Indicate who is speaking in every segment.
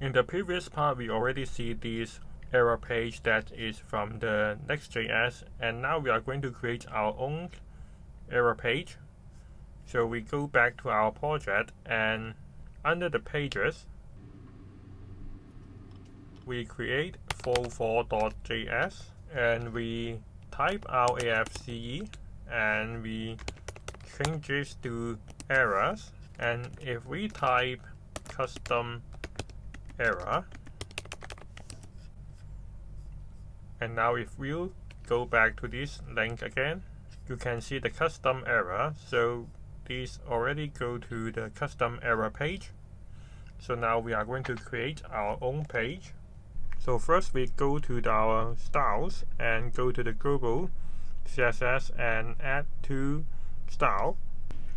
Speaker 1: In the previous part, we already see this error page that is from the Next.js, and now we are going to create our own error page. So we go back to our project, and under the pages, we create file4.js, and we type our AFCE, and we change this to errors. And if we type custom error, and now if we go back to this link again, you can see the custom error. So these already go to the custom error page. So now we are going to create our own page. So first we go to our styles and go to the global CSS and add to style.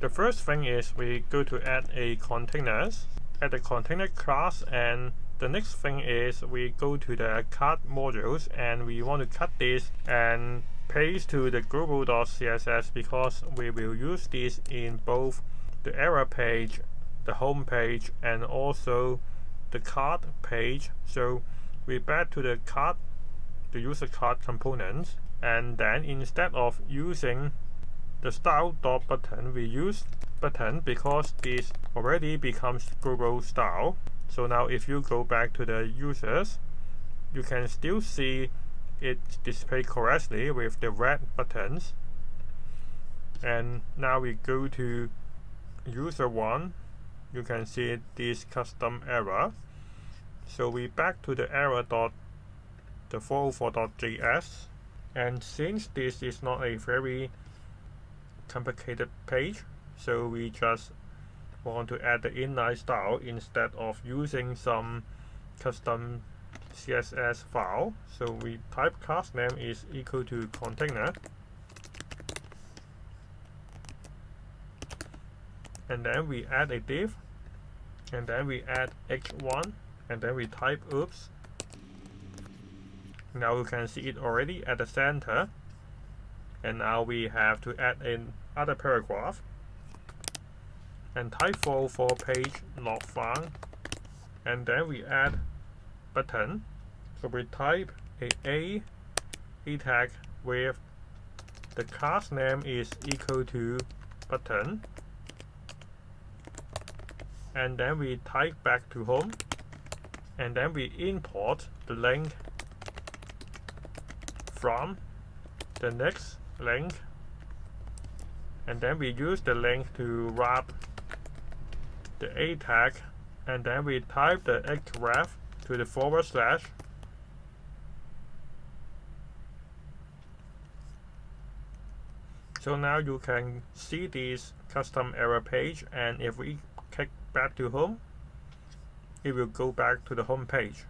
Speaker 1: The first thing is we go to add a containers, add a container class, and the next thing is we go to the card modules and we want to cut this and paste to the global.css because we will use this in both the error page, the home page, and also the card page. So we back to the card, the user card components, and then instead of using the style.button, we use button because this already becomes global style. So now if you go back to the users, you can still see it displayed correctly with the red buttons. And now we go to user 1, you can see this custom error. So we back to the error the file4.js, and since this is not a very complicated page, so we just want to add the inline style instead of using some custom CSS file. So we type class name is equal to container, and then we add a div, and then we add h1, and then we type oops. Now you can see it already at the center, and now we have to add another paragraph and type for page not found, and then we add button. So we type a tag with the class name is equal to button, and then we type back to home, and then we import the link from the next link, and then we use the link to wrap the a tag, and then we type the href to the /. So now you can see this custom error page, and if we click back to home, it will go back to the home page.